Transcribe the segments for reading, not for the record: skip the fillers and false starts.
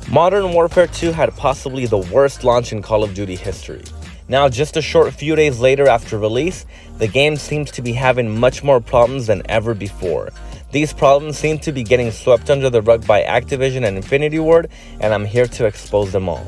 Modern Warfare 2 had possibly the worst launch in Call of Duty history. Now, just a short few days later after release, the game seems to be having much more problems than ever before. These problems seem to be getting swept under the rug by Activision and Infinity Ward, and I'm here to expose them all.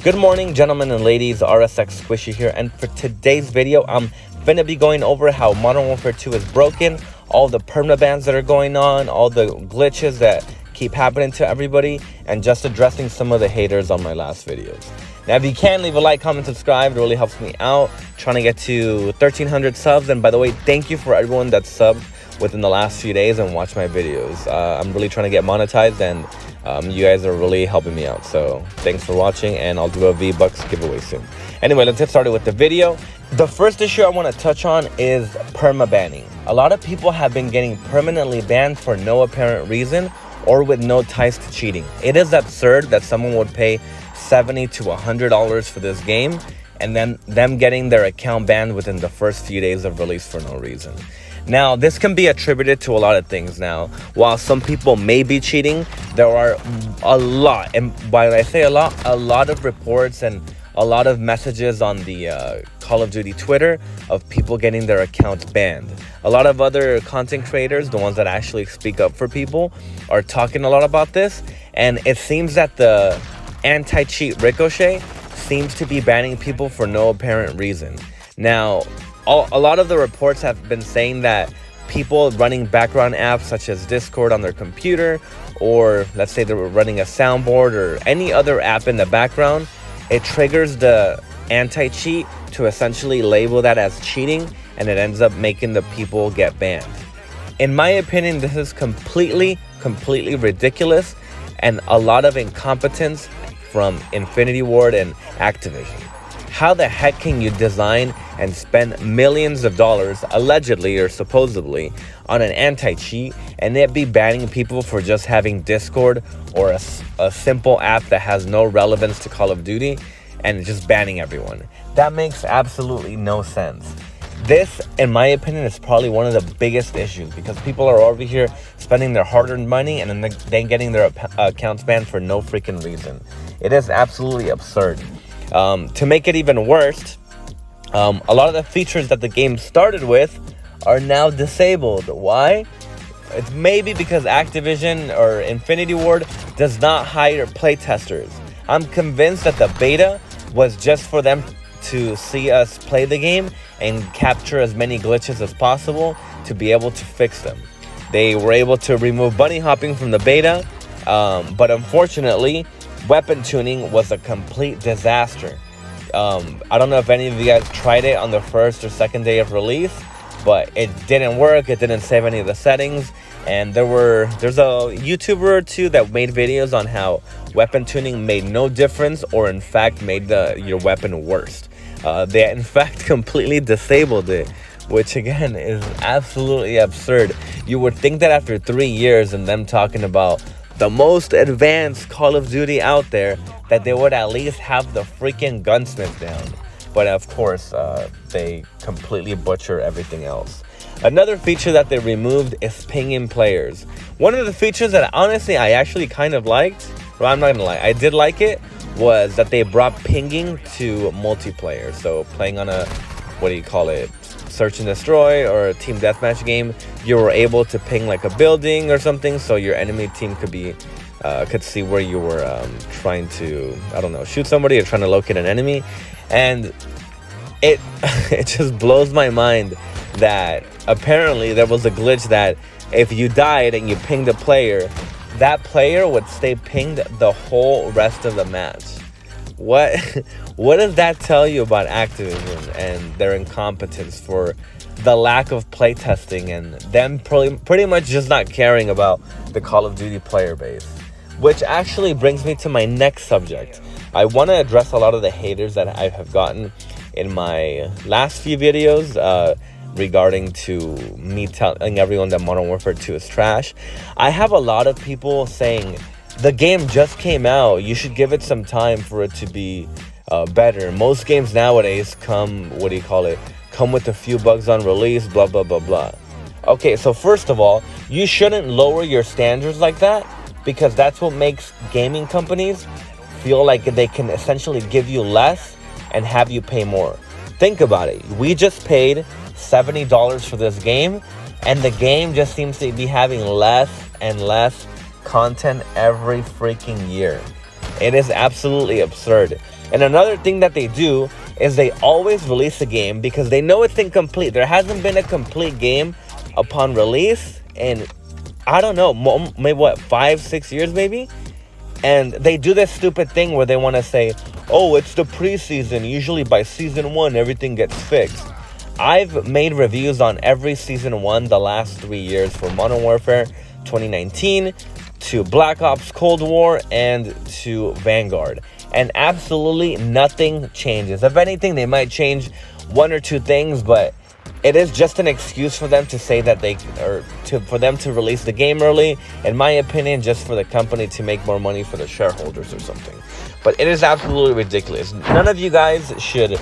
Good morning, gentlemen and ladies, RSX Squishy here, and for today's video, I'm gonna be going over how Modern Warfare 2 is broken, all the perma bans that are going on, all the glitches that keep happening to everybody, and just addressing some of the haters on my last videos. Now, if you can, leave a like, comment, subscribe. It really helps me out. Trying to get to 1,300 subs. And by the way, thank you for everyone that subbed within the last few days and watched my videos. I'm really trying to get monetized, and you guys are really helping me out. So thanks for watching, and I'll do a V-Bucks giveaway soon. Anyway, let's get started with the video. The first issue I want to touch on is perma banning. A lot of people have been getting permanently banned for no apparent reason or with no ties to cheating. It is absurd that someone would pay $70 to $100 for this game and then them getting their account banned within the first few days of release for no reason. Now, this can be attributed to a lot of things. Now, while some people may be cheating, there are a lot, and when I say a lot of reports and a lot of messages on the Call of Duty Twitter of people getting their accounts banned. A lot of other content creators, the ones that actually speak up for people, are talking a lot about this, and it seems that the anti-cheat Ricochet seems to be banning people for no apparent reason. Now, a lot of the reports have been saying that people running background apps such as Discord on their computer, or let's say they were running a soundboard or any other app in the background, it triggers the anti-cheat to essentially label that as cheating, and it ends up making the people get banned. In my opinion, this is completely ridiculous and a lot of incompetence from Infinity Ward and Activision. How the heck can you design and spend millions of dollars, allegedly or supposedly, on an anti-cheat and it be banning people for just having Discord or a simple app that has no relevance to Call of Duty and just banning everyone? That makes absolutely no sense. This, in my opinion, is probably one of the biggest issues because people are over here spending their hard-earned money and then getting their accounts banned for no freaking reason. It is absolutely absurd. To make it even worse, a lot of the features that the game started with are now disabled. Why? It's maybe because Activision or Infinity Ward does not hire playtesters. I'm convinced that the beta was just for them to see us play the game and capture as many glitches as possible to be able to fix them. They were able to remove bunny hopping from the beta, but unfortunately, weapon tuning was a complete disaster. I don't know if any of you guys tried it on the first or second day of release, but it didn't work. It didn't save any of the settings, and there's a YouTuber or two that made videos on how weapon tuning made no difference or in fact made your weapon worse. They in fact completely disabled it, which again is absolutely absurd. You would think that after 3 years and them talking about the most advanced Call of Duty out there, that they would at least have the freaking gunsmith down. But of course, they completely butcher everything else. Another feature that they removed is pinging players. One of the features that honestly I actually kind of liked, well, I'm not gonna lie, I did like it, was that they brought pinging to multiplayer. So playing on a, what do you call it, search and destroy or a team deathmatch game, you were able to ping like a building or something, so your enemy team could see where you were trying to, I don't know, shoot somebody or trying to locate an enemy. And it just blows my mind that apparently there was a glitch that if you died and you pinged a player, that player would stay pinged the whole rest of the match. What does that tell you about Activision and their incompetence for the lack of playtesting and them pretty much just not caring about the Call of Duty player base? Which actually brings me to my next subject. I want to address a lot of the haters that I have gotten in my last few videos regarding to me telling everyone that Modern Warfare 2 is trash. I have a lot of people saying, the game just came out, you should give it some time for it to be better. Most games nowadays come with a few bugs on release, blah, blah, blah, blah. Okay, so first of all, you shouldn't lower your standards like that because that's what makes gaming companies feel like they can essentially give you less and have you pay more. Think about it. We just paid $70 for this game, and the game just seems to be having less and less content every freaking year. It is absolutely absurd. And another thing that they do is they always release a game because they know it's incomplete. There hasn't been a complete game upon release in, I don't know, maybe what, 5-6 years maybe? And they do this stupid thing where they want to say, oh, it's the preseason. Usually by season 1, everything gets fixed. I've made reviews on every season 1 the last 3 years, for Modern Warfare 2019 to Black Ops Cold War and to Vanguard. And absolutely nothing changes. If anything, they might change 1 or 2 things, but it is just an excuse for them to say that for them to release the game early, in my opinion, just for the company to make more money for the shareholders or something. But it is absolutely ridiculous. None of you guys should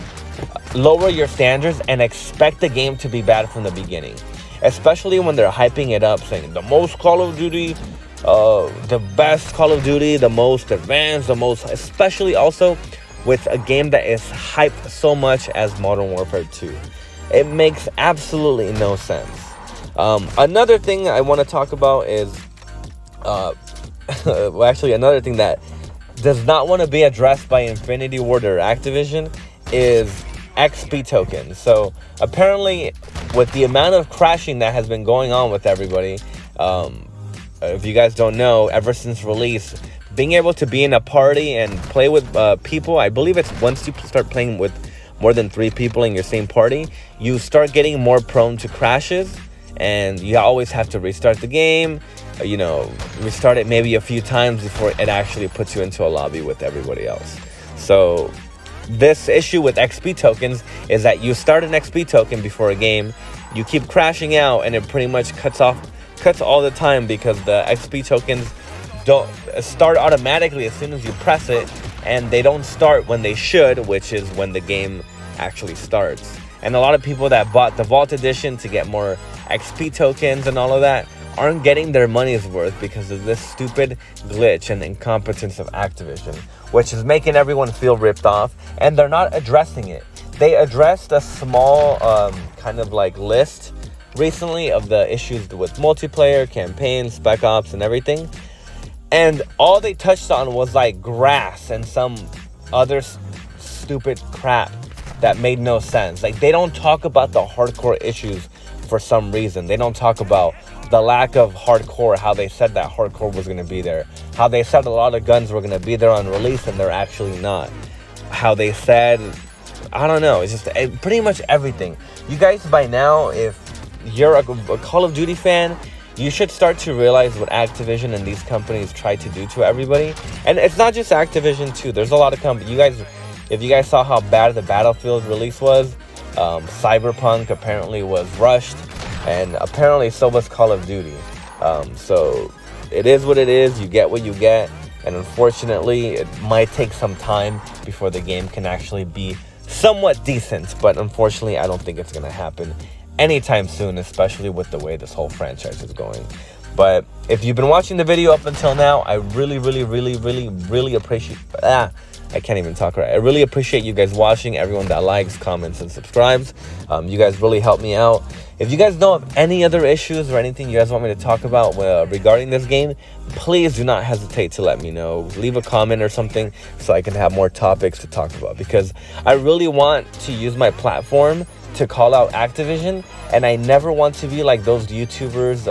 lower your standards and expect the game to be bad from the beginning, especially when they're hyping it up, saying the most Call of Duty, the best Call of Duty, the most advanced, especially also with a game that is hyped so much as Modern Warfare 2. It makes absolutely no sense. Another thing I want to talk about is, well, actually, another thing that does not want to be addressed by Infinity Ward or Activision is XP tokens. So apparently, with the amount of crashing that has been going on with everybody, if you guys don't know, ever since release, being able to be in a party and play with people, I believe it's once you start playing with more than 3 people in your same party, you start getting more prone to crashes, and you always have to restart the game, restart it maybe a few times before it actually puts you into a lobby with everybody else. So this issue with XP tokens is that you start an XP token before a game, you keep crashing out, and it pretty much cuts all the time because the XP tokens don't start automatically as soon as you press it, and they don't start when they should, which is when the game actually starts. And a lot of people that bought the Vault Edition to get more XP tokens and all of that aren't getting their money's worth because of this stupid glitch and incompetence of Activision, which is making everyone feel ripped off, and they're not addressing it. They addressed a small kind of like list recently of the issues with multiplayer, campaigns, spec ops, and everything. And all they touched on was like grass and some other stupid crap that made no sense. Like, they don't talk about the hardcore issues for some reason. They don't talk about the lack of hardcore, how they said that hardcore was going to be there, how they said a lot of guns were going to be there on release and they're actually not, how they said, I don't know, it's just pretty much everything. You guys, by now, if you're a Call of Duty fan, you should start to realize what Activision and these companies try to do to everybody. And it's not just Activision too. There's a lot of companies. If you guys saw how bad the Battlefield release was, Cyberpunk apparently was rushed, and apparently so was Call of Duty. So it is what it is. You get what you get, and unfortunately, it might take some time before the game can actually be somewhat decent. But unfortunately, I don't think it's going to happen anytime soon, especially with the way this whole franchise is going. But if you've been watching the video up until now, I really appreciate I can't even talk right. I really appreciate you guys watching, everyone that likes, comments, and subscribes. You guys really help me out. If you guys know of any other issues or anything you guys want me to talk about regarding this game, please do not hesitate to let me know. Leave a comment or something so I can have more topics to talk about, because I really want to use my platform to call out Activision, and I never want to be like those YouTubers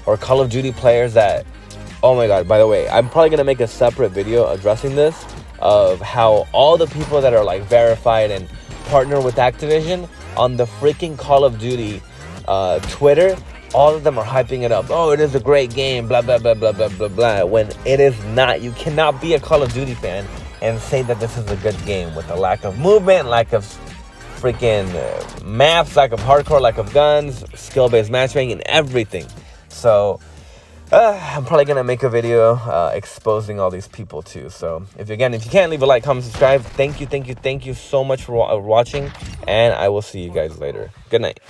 or Call of Duty players that, oh my god, by the way, I'm probably gonna make a separate video addressing this, of how all the people that are like verified and partner with Activision on the freaking Call of Duty Twitter, all of them are hyping it up. Oh, it is a great game, blah blah blah blah blah blah blah, when it is not. You cannot be a Call of Duty fan and say that this is a good game with a lack of movement, lack of freaking maps, lack of hardcore, lack of guns, skill-based matchmaking, and everything. So I'm probably gonna make a video exposing all these people too. So if you can't leave a like, comment, subscribe. Thank you so much for watching, and I will see you guys later. Good night.